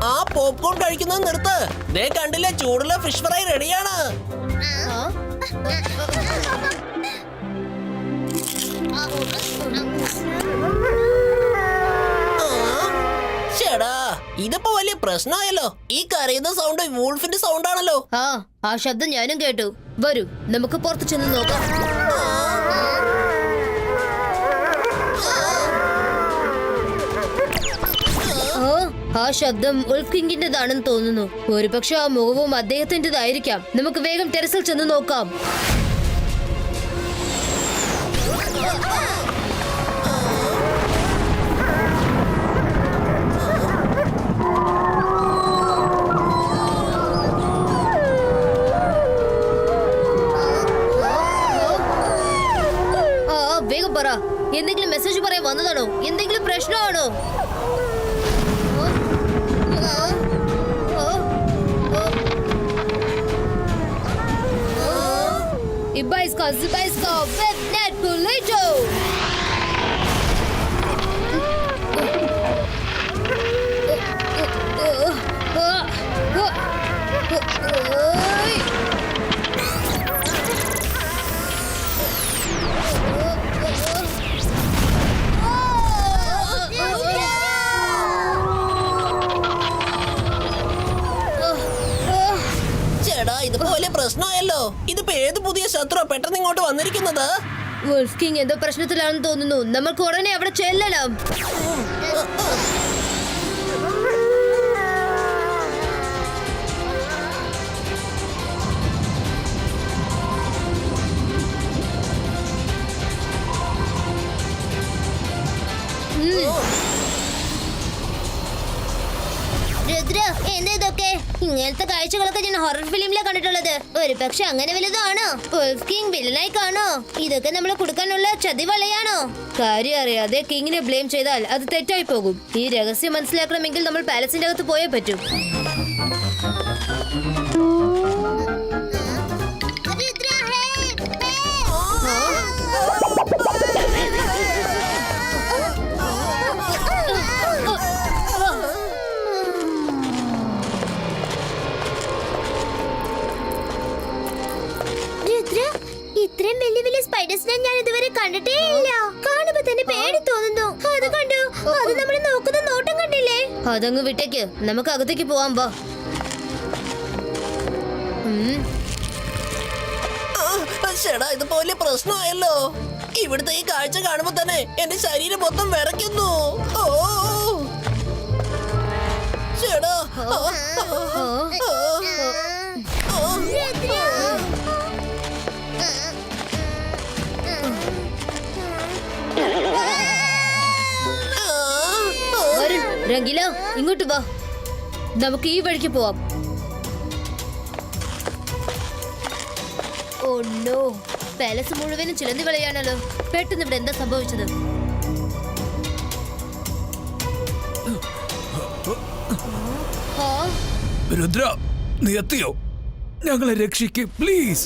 ആ പോപ്കോൺ കഴിക്കുന്നത് നിർത്ത്. ദേ കണ്ടില്ലേ, ചൂടുള്ള ഫിഷ് ഫ്രൈ റെഡിയാണ്. ചേടാ, ഇതിപ്പോ വലിയ പ്രശ്നമായല്ലോ. ഈ കരയുന്ന സൗണ്ട് വൂൾഫിന്റെ സൗണ്ട് ആണല്ലോ. ആ ശബ്ദം ഞാനും കേട്ടു. വരൂ, നമുക്ക് പുറത്തു ചെന്ന് നോക്കാം. ആ ശബ്ദം ഉൾഫ് കിങ്ങിന്റേതാണെന്ന് തോന്നുന്നു. ഒരുപക്ഷെ ആ മുഖവും അദ്ദേഹത്തിന്റേതായിരിക്കാം. നമുക്ക് വേഗം ടെറസിൽ ചെന്ന് നോക്കാം. വേഗം പറ, എന്തെങ്കിലും മെസ്സേജ് പറയാൻ വന്നതാണോ? എന്തെങ്കിലും പ്രശ്നമാണോ? Ibaiska, Zibaiska, Webnet, Polito! ഇതിപ്പോ വലിയ പ്രശ്നമായല്ലോ. ഇതിപ്പോ ഏത് പുതിയ ശത്രു പെട്ടെന്ന് ഇങ്ങോട്ട് വന്നിരിക്കുന്നത്? വുൾഫ് കിങ് എന്തോ പ്രശ്നത്തിലാണെന്ന് തോന്നുന്നു. നമുക്ക് ഉടനെ അവിടെ ചെല്ലണം. രുദ്ര, എന്തൊക്കെ ഇങ്ങനത്തെ കാഴ്ചകളൊക്കെ ഞാൻ ഹൊറർ ഫിലിമിലാണ് കണ്ടിട്ടുള്ളത്. ഒരു പക്ഷെ അങ്ങനെ വലുതാണോ? വുൾഫ് കിങ് വില്ലനായി കാണോ? ഇതൊക്കെ നമ്മളെ കൊടുക്കാനുള്ള ചതിവളയാണോ? കാര്യം അറിയാതെ കിങ്ങിനെ ബ്ലെയിം ചെയ്താൽ അത് തെറ്റായി പോകും. ഈ രഹസ്യം മനസ്സിലാക്കണമെങ്കിൽ നമ്മൾ പാലസിന്റെ അകത്ത് പോയേ പറ്റൂ. ഇത്രയും വലിയ വലിയ സ്പൈഡേഴ്സിനെ ഞാൻ ഇതുവരെ കണ്ടിട്ടേ ഇല്ല. കാണുമ്പോ തന്നെ പേടി തോന്നുന്നു. അത് കണ്ടു, അത് നമ്മൾ നോക്കുന്ന നോട്ടം കണ്ടില്ലേ? അതങ്ങ് വിട്ടേക്ക്, നമുക്ക് അകത്തേക്ക് പോവാം. വാ. ചേടാ, ഇതിപ്പോ വലിയ പ്രശ്നമായല്ലോ. ഇവിടുത്തെ ഈ കാഴ്ച കാണുമ്പോ തന്നെ എന്റെ ശരീരം മൊത്തം വിറയ്ക്കുന്നു. ഓ ചേടാ, രംഗില, ഇങ്ങോട്ട് വാ. നമുക്ക് ഈ വഴിക്ക് പോവാം. ഓ നോ, പാലസ് മുഴുവനും ചിലന്തി വിളയാണല്ലോ. പെട്ടെന്ന് ഇവിടെ എന്താ സംഭവിച്ചത്? രുദ്ര, നീ എത്തിയോ? ഞങ്ങളെ രക്ഷിക്ക് പ്ലീസ്.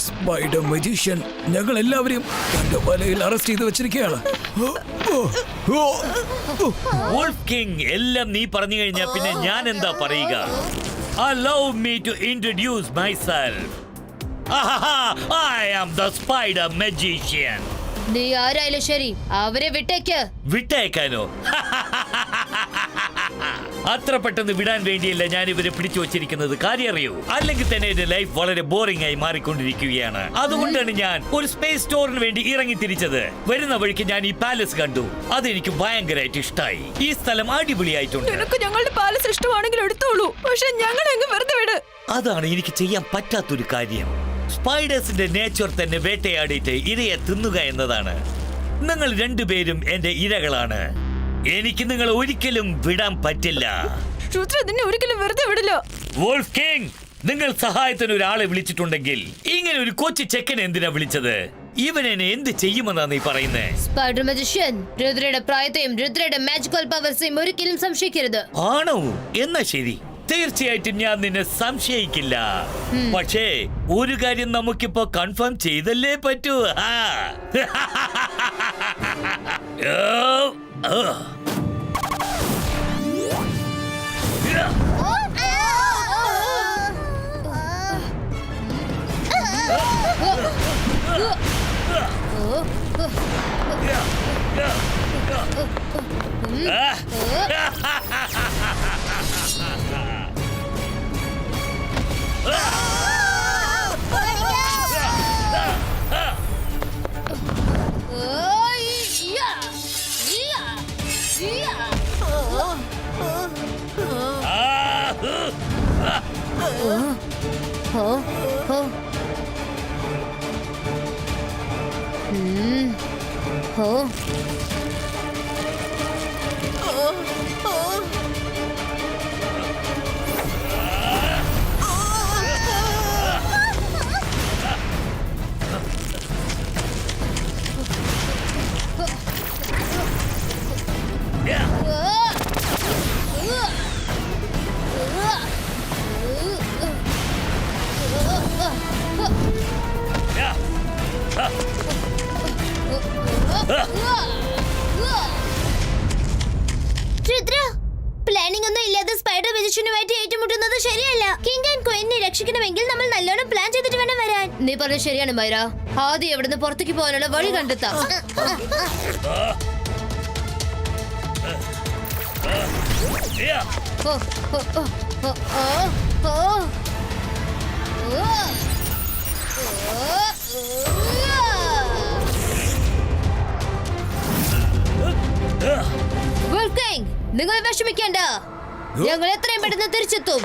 സ്പൈഡർ മജീഷ്യൻ ഞങ്ങൾ എല്ലാവരെയും തന്റെ വലയിൽ അറസ്റ്റ് ചെയ്ത് വെച്ചിരിക്കുകയാണ്. വുൾഫ് കിങ്, എല്ലാം നീ പറഞ്ഞു കഴിഞ്ഞാ പിന്നെ ഞാൻ എന്താ പറയുക? Allow me to introduce myself. I am the Spider Magician. നീ ആരായാലും ശരി, അവരെ വിട്ടേക്ക്. വിട്ടേക്കാനോ? അത്ര പെട്ടെന്ന് വിടാൻ വേണ്ടിയല്ല ഞാൻ ഇവരെ പിടിച്ചു വച്ചിരിക്കുന്നത്. കാര്യം അറിയൂ, അല്ലെങ്കിൽ തന്നെ എന്റെ ലൈഫ് വളരെ ബോറിംഗ് ആയി മാറിക്കൊണ്ടിരിക്കുകയാണ്. അതുകൊണ്ടാണ് ഞാൻ ഒരു സ്പേസ് സ്റ്റോറിന് വേണ്ടി ഇറങ്ങി തിരിച്ചത്. വരുന്ന വഴിക്ക് ഞാൻ ഈ പാലസ് കണ്ടു. അതെനിക്ക് ഭയങ്കരമായിട്ട് ഇഷ്ടമായി. ഈ സ്ഥലം അടിപൊളിയായിട്ടുണ്ട്. ഞങ്ങളുടെ പാലസ് ഇഷ്ടമാണെങ്കിൽ എടുത്തോളൂ, പക്ഷെ ഞങ്ങൾ അങ്ങ് വെറുതെ വിട്. അതാണ് എനിക്ക് ചെയ്യാൻ പറ്റാത്തൊരു കാര്യം. സ്പൈഡേഴ്സിന്റെ നേച്ചർ തന്നെ വേട്ടയാടിയിട്ട് ഇരയെ തിന്നുക എന്നതാണ്. നിങ്ങൾ രണ്ടുപേരും എന്റെ ഇരകളാണ്. എനിക്ക് നിങ്ങൾ ഒരിക്കലും വിടാൻ പറ്റില്ല. ഒരിക്കലും വെറുതെ വിടില്ല. വുൾഫ് കിങ്, നിങ്ങൾ സഹായത്തിന് ഒരാളെ വിളിച്ചിട്ടുണ്ടെങ്കിൽ ഇങ്ങനെ ഒരു കൊച്ചു ചെക്കൻ എന്തിനാ വിളിച്ചത്? ഇവനെന്നെ എന്ത് ചെയ്യുമെന്നാ നീ പറയുന്നേ? സ്പൈഡർ മജിഷ്യൻ, രുദ്രയുടെ പ്രായത്തെയും രുദ്രയുടെ മാജിക്കൽ പവേഴ്സെയും ഒരിക്കലും സംശയിക്കരുത്. ആണോ? എന്നാ ശരി, തീർച്ചയായിട്ടും ഞാൻ നിന്നെ സംശയിക്കില്ല. പക്ഷേ ഒരു കാര്യം നമുക്കിപ്പോ കൺഫേം ചെയ്തല്ലേ പറ്റൂ. Yeah. പ്ലാനിംഗ് ഒന്നും ഇല്ലാതെ സ്പൈഡർ മജിഷ്യനുമായിട്ട് ഏറ്റുമുട്ടുന്നത് ശരിയല്ല. കിങ് ആൻഡ് ക്വീനെ രക്ഷിക്കണമെങ്കിൽ നമ്മൾ നല്ലോണം പ്ലാൻ ചെയ്തിട്ട് വേണം വരാൻ. നീ പറഞ്ഞത് ശരിയാണ് മൈര. ആദ്യം എവിടുന്ന് പുറത്തേക്ക് പോകാനുള്ള വഴി കണ്ടെത്താം. നിങ്ങൾ വിഷമിക്കേണ്ട, ഞങ്ങൾ എത്രയും പെട്ടെന്ന് തിരിച്ചെത്തും.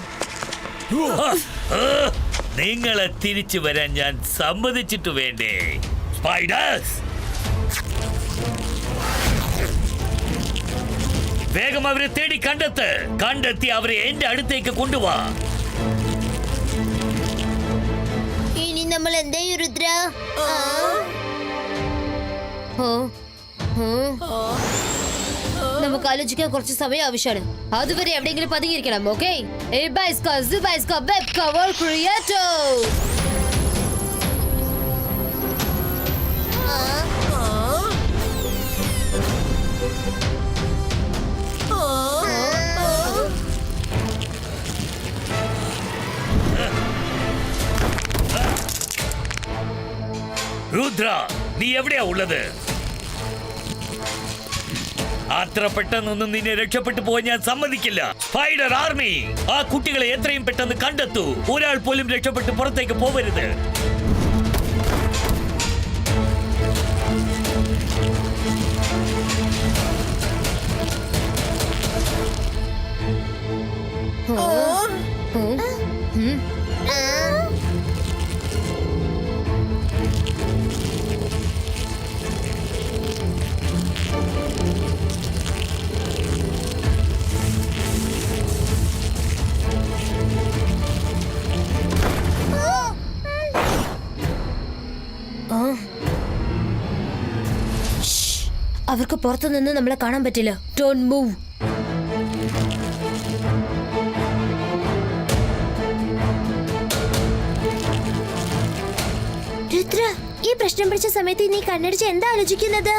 നിങ്ങളെ തിരിച്ചു വരാൻ ഞാൻ സമ്മതിച്ചിട്ട് വേണ്ടേ? സ്പൈഡേഴ്സ്, വേഗം അവരെ തേടി കണ്ടെത്തി അവരെ എന്റെ അടുത്തേക്ക് കൊണ്ടുപോവാ. ഇനി നമ്മൾ എന്താ രുദ്ര? നമുക്ക് ആലോചിക്കാൻ കുറച്ച് സമയം ആവശ്യമാണ്. അതുവരെ എവിടെയെങ്കിലും പതുങ്ങിയിരിക്കണം. ഓക്കെ? രുദ്ര, നീ എവിടെയാ ഉള്ളത്? അത്ര പെട്ടെന്നൊന്നും നിന്നെ രക്ഷപ്പെട്ടു പോയി ഞാൻ സമ്മതിക്കില്ല. സ്പൈഡർ ആർമി, ആ കുട്ടികളെ എത്രയും പെട്ടെന്ന് കണ്ടെത്തൂ. ഒരാൾ പോലും രക്ഷപ്പെട്ട് പുറത്തേക്ക് പോവരുത്. അവർക്ക് പുറത്തു നിന്ന് നമ്മളെ കാണാൻ പറ്റില്ല. Don't move. രുദ്ര, ഈ പ്രശ്നം പിടിച്ച സമയത്ത് നീ കണ്ണടിച്ച് എന്താ ആലോചിക്കുന്നത്?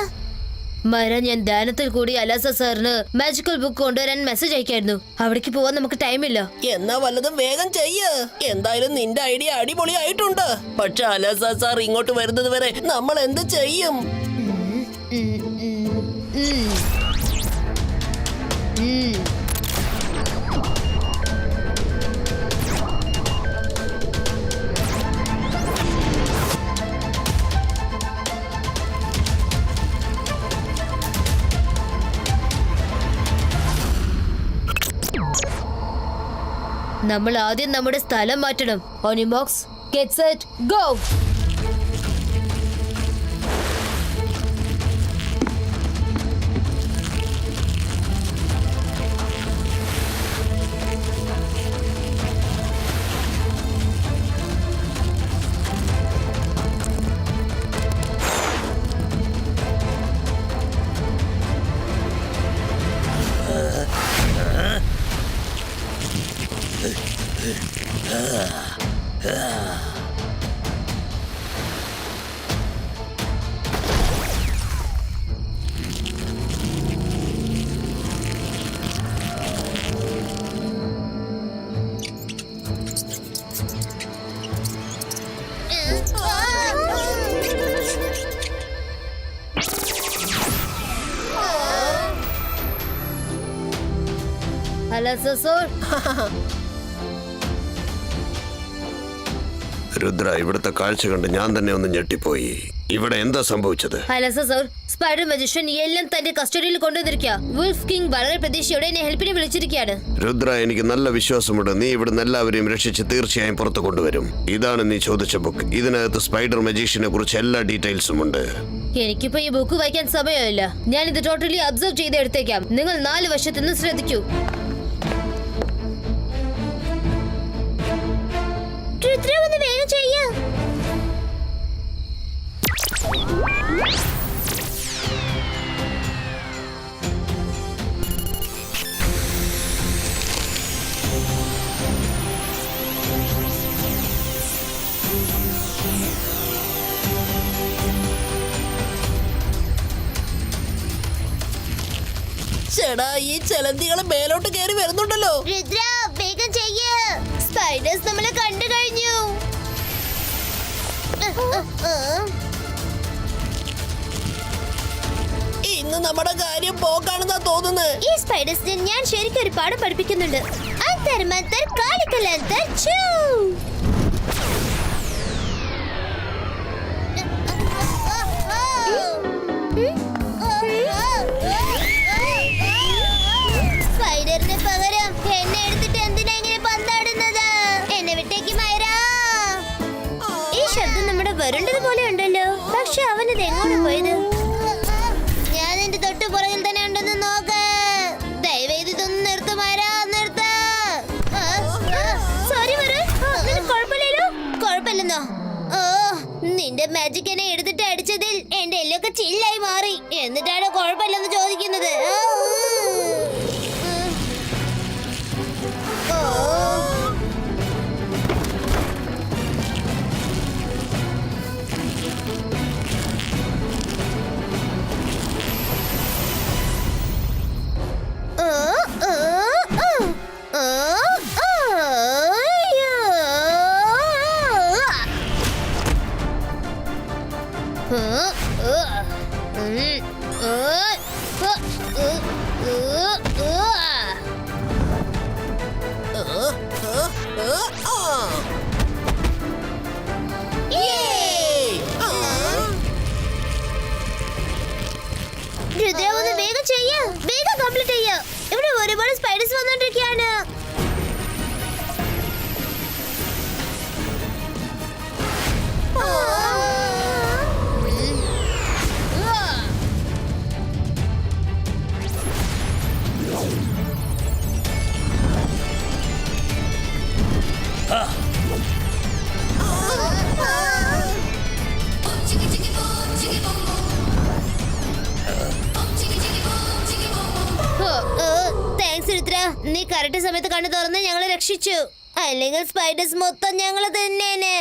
മര, ഞാൻ ധ്യാനത്തിൽ കൂടി അലാസ സാറിന് മാജിക്കൽ ബുക്ക് കൊണ്ടുവരാൻ മെസ്സേജ് അയക്കായിരുന്നു. അവിടേക്ക് പോവാൻ നമുക്ക് ടൈമില്ല. എന്നാ വല്ലതും വേഗം ചെയ്യ്. എന്തായാലും നിന്റെ ഐഡിയ അടിപൊളിയായിട്ടുണ്ട്. പക്ഷെ അലാസ സാർ ഇങ്ങോട്ട് വരുന്നത് വരെ നമ്മൾ എന്ത് ചെയ്യും? നമ്മൾ ആദ്യം നമ്മുടെ സ്ഥലം മാറ്റണം. ഓണിബോക്സ്, ഗെറ്റ് സെറ്റ്, ഗോ. അലസസോർ രുദ്ര, ഇവിടുത്തെ കാഴ്ച കണ്ട് ഞാൻ തന്നെ ഒന്ന് ഞെട്ടിപ്പോയി. ഇവിടെ എന്താ സംഭവിച്ചത്? അലസസോർ, സ്പൈഡർ മജിഷ്യൻ എല്ലാം തന്റെ കസ്റ്റഡിയിൽ കൊണ്ടുവന്നിരിക്കുക. വുൾഫ് കിങ് വളരെ പ്രതീക്ഷയോടെ എന്നെ ഹെൽപ്പിന് വിളിച്ചിരിക്കുകയാണ്. രുദ്ര, എനിക്ക് നല്ല വിശ്വാസമുണ്ട് നീ ഇവിടുന്ന് എല്ലാവരെയും രക്ഷിച്ച് തീർച്ചയായും പുറത്തു കൊണ്ടുവരും. ഇതാണ് നീ ചോദിച്ച ബുക്ക്. ഇതിനകത്ത് സ്പൈഡർ മജീഷ്യനെ കുറിച്ച് എല്ലാ ഡീറ്റെയിൽസും ഉണ്ട്. എനിക്കിപ്പോ ഈ ബുക്ക് വായിക്കാൻ സമയമില്ല. ഞാൻ ഇത് ടോട്ടലി അബ്സർവ് ചെയ്ത് എടുത്തേക്കാം. നിങ്ങൾ 4 വശത്തുനിന്ന് ശ്രദ്ധിക്കൂ. രുദ്ര, ഒന്ന് വേഗം ചെയ്യ്. ചേടാ, ഈ ചെലന്തികളെ മേലോട്ട് കയറി വരുന്നുണ്ടല്ലോ. രുദ്ര, വേഗം ചെയ്യ്. സ്പൈഡേഴ്സ് നമ്മളെ കണ്ടു കഴിഞ്ഞു. ഇന്ന് നമ്മുടെ കാര്യം പോക്കാണെന്നാ തോന്നുന്നത്. ഈ സ്പൈഡേഴ്സിനെ ഞാൻ ശരിക്കും ഒരു പാഠം പഠിപ്പിക്കുന്നുണ്ട്. അന്തർ മന്തർ കാലിക്കലന്തർ ചൂ. സ്പൈഡറിന് പകരം എന്നെ എടുത്തിട്ട് എന്തിനാ ഇങ്ങനെ പന്താടുന്നത്? എന്നെ വിട്ടേക്ക് മൈരാ. ഈ ശബ്ദം നമ്മുടെ വരുണ്ടത് പോലെ ഉണ്ടല്ലോ. പക്ഷെ അവനത് എങ്ങോട്ട് പോയത്? ഞാൻ എന്റെ തൊട്ട് പുറകിൽ തന്നെ ഉണ്ടെന്ന് നോക്ക്. ദയവേത് ഇതൊന്നും നിർത്ത് മൈരാ, നിർത്ത്. സോറി വരൂ. നിനക്ക് കുഴപ്പമില്ലല്ലോ? കുഴപ്പമില്ലെന്നോ? ഓ, നിന്റെ മാജിക് എന്നെ എടുത്തിട്ട് അടിച്ചതിൽ എന്റെ എല്ലൊക്കെ ചില്ലായി മാറി. എന്നിട്ടാണ് കുഴപ്പമില്ലെന്ന് ചോദിക്കുന്നത്. രുദ്ര, ഒന്ന് വേഗം ചെയ്യ. വേഗം കംപ്ലീറ്റ് ചെയ്യ. ഇവിടെ ഒരുപാട് സ്പൈഡേഴ്സ് വന്നോണ്ടിരിക്കുകയാണ്. താങ്ക്സ് രുദ്ര, നീ കറക്റ്റ് സമയത്ത് കണ്ണു തുറന്ന് ഞങ്ങളെ രക്ഷിച്ചു. അല്ലെങ്കിൽ സ്പൈഡേഴ്സ് മൊത്തം ഞങ്ങള് തന്നെയാണ്.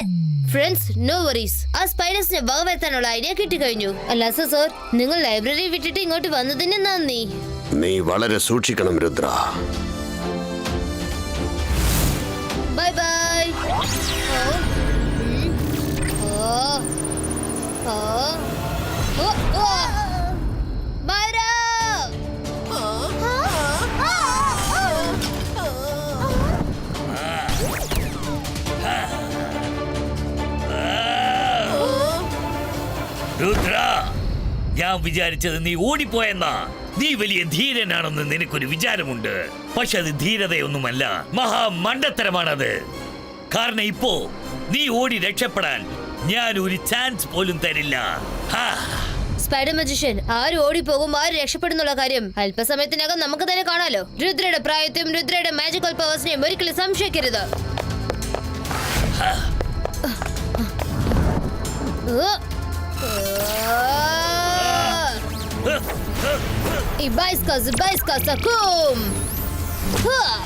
Friends, no worries. ആ സ്പൈഡേഴ്സിനെ വകവരുത്താനുള്ള ഐഡിയ കിട്ടിക്കഴിഞ്ഞു. അല്ല സർ, നിങ്ങൾ ലൈബ്രറി വിട്ടിട്ട് ഇങ്ങോട്ട് വന്നതിന് നന്ദി. നീ വളരെ സൂക്ഷിക്കണം രുദ്ര. Bye bye. മൈരാ, രുദ്ര, ഞാൻ വിചാരിച്ചത് നീ ഓടിപ്പോയെന്നാ. നീ വലിയ ധീരനാണെന്ന് നിനക്കൊരു വിചാരമുണ്ട്. പക്ഷെ അത് ധീരതയൊന്നുമല്ല, മഹാമണ്ടത്തരമാണത്. കാരണം ഇപ്പോ നീ ഓടി രക്ഷപ്പെടാൻ ഞാൻ ഒരു ചാൻസ് പോലും തരില്ല. സ്പൈഡർ മജിഷ്യൻ, ആര് ഓടിപ്പോകും ആര് രക്ഷപ്പെടുന്നുള്ള കാര്യം അല്പസമയത്തിനകം നമുക്ക് തന്നെ കാണാലോ. രുദ്രയുടെ പ്രായത്തെയും രുദ്രയുടെ മാജിക്കൽ പവേഴ്സിനെയും ഒരിക്കലും സംശയിക്കരുത്. Ibaiska sakum. Oh.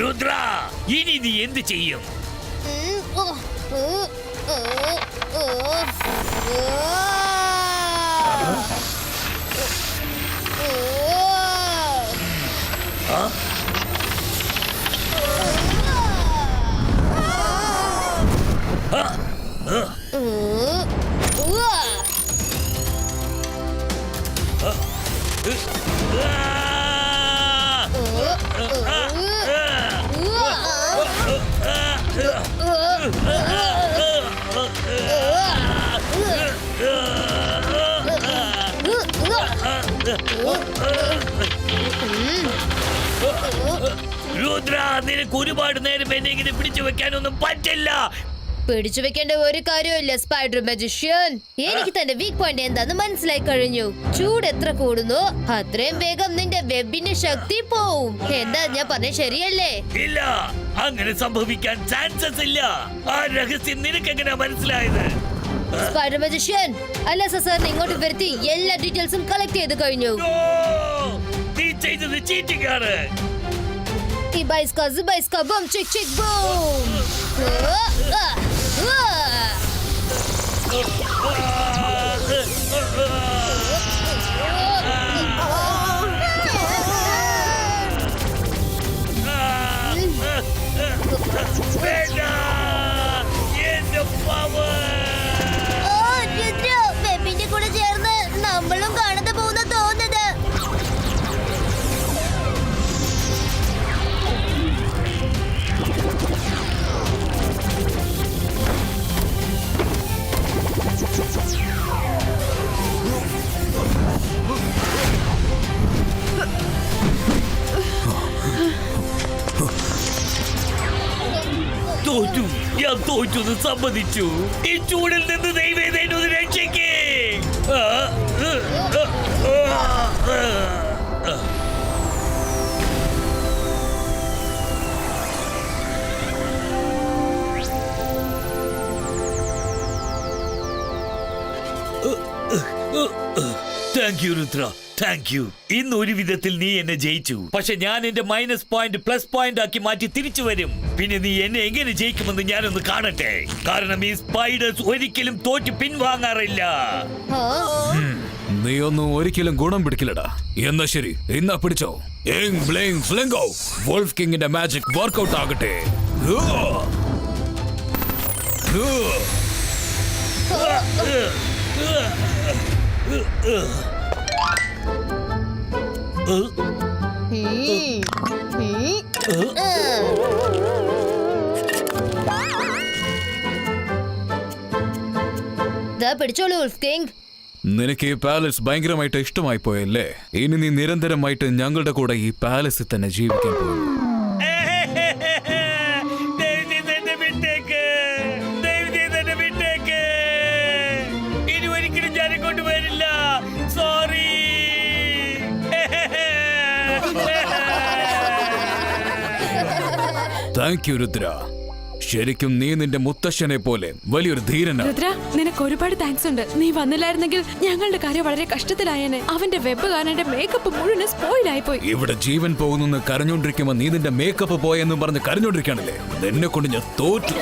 രുദ്ര, ഇനി നീ എന്ത് ചെയ്യും? രുദ്ര, നിനക്ക് ഒരുപാട് നേരം എന്നെ ഇങ്ങനെ പിടിച്ചു വെക്കാനൊന്നും പറ്റില്ല. പിടിച്ചു വെക്കേണ്ട ഒരു കാര്യമില്ല സ്പൈഡർ മജിഷ്യൻ. എനിക്ക് തന്റെ വീക്ക് പോയിന്റ് എന്താന്ന് മനസ്സിലായി കഴിഞ്ഞു. ചൂട് എത്ര കൂടുന്നോ അത്രയും വേഗം നിന്റെ വെബിന്റെ ശക്തി പോവും. എന്താ ഞാൻ പറഞ്ഞ ശരിയല്ലേ? ഇല്ല, അങ്ങനെ സംഭവിക്കാൻ ചാൻസസ് ഇല്ല. ആ രഹസ്യം നിനക്ക് എങ്ങനെയാ മനസ്സിലായത്? സ്പൈഡർ മജിഷ്യൻ, അല്ല സാറിനെ ഇങ്ങോട്ട് വരുത്തി എല്ലാ ഡീറ്റെയിൽസും കളക്ട് ചെയ്ത് കഴിഞ്ഞു. ഓ, നീ ചെയ്തത് ചീറ്റിംഗ് ആണ്. Zibaiska boom chick chick boom. വേണ്ട, എന്റെ power. വെബിന്റെ കൂടെ ചേർന്ന് നമ്മളും കാണാതെ പോകുന്ന തോന്നുന്നത്. തോറ്റു, ഞാൻ തോറ്റു സമ്മതിച്ചു. ഈ ചൂടിൽ നിന്ന് ദൈവം രക്ഷിക്കേ. Thank you Rudra, thank you. ഇന്ന് ഒരു വിധത്തിൽ നീ എന്നെ ജയിച്ചു. പക്ഷെ ഞാൻ എന്റെ മൈനസ് പോയിന്റ് പ്ലസ് പോയിന്റ് ആക്കി മാറ്റി തിരിച്ചു വരും. പിന്നെ നീ എന്നെ എങ്ങനെ ജയിക്കുമെന്ന് ഞാനൊന്ന് കാണട്ടെ. കാരണം ഈ സ്പൈഡേഴ്സ് ഒരിക്കലും തോറ്റ് പിൻവാങ്ങാറില്ല. നീ ഒന്നും ഒരിക്കലും ഗുണം പിടിക്കില്ലടാ. എന്നാ ശരി, എന്നാ പിടിച്ചോ. വോൾഫ് കിങ്ങിന്റെ മാജിക് വർക്ക്ഔട്ട് ആകട്ടെ. പിടിച്ചോളൂ വോൾഫ് കിങ്. നിനക്ക് ഈ പാലസ് ഭയങ്കരമായിട്ട് ഇഷ്ടമായി പോയല്ലേ? ഇനി നീ നിരന്തരമായിട്ട് ഞങ്ങളുടെ കൂടെ ഈ പാലസിൽ തന്നെ ജീവിക്കാൻ പോകുന്നു. ഇനി ഒരിക്കലും ഞാൻ കൊണ്ടുവരില്ല. സോറി. Thank you Rudra. ശരിക്കും നീ നിന്റെ മുത്തശ്ശനെ പോലെ വലിയൊരു ധീരനാണ്. രുദ്ര, നിനക്ക് ഒരുപാട് താങ്ക്സ് ഉണ്ട്. നീ വന്നില്ലായിരുന്നെങ്കിൽ ഞങ്ങളുടെ കാര്യം വളരെ കഷ്ടത്തിലായേനെ. അവന്റെ വെബ് കാണാൻ മേക്കപ്പ് മുഴുവൻ സ്പോയിലായി പോയി. ഇവിടെ ജീവൻ പോകുന്നു കരഞ്ഞോണ്ടിരിക്കുമ്പോ നീ നിന്റെ മേക്കപ്പ് പോയെന്നും പറഞ്ഞ് കരഞ്ഞോണ്ടിരിക്കാണല്ലേ? നിന്നെ കൊണ്ട് ഞാൻ തോറ്റു.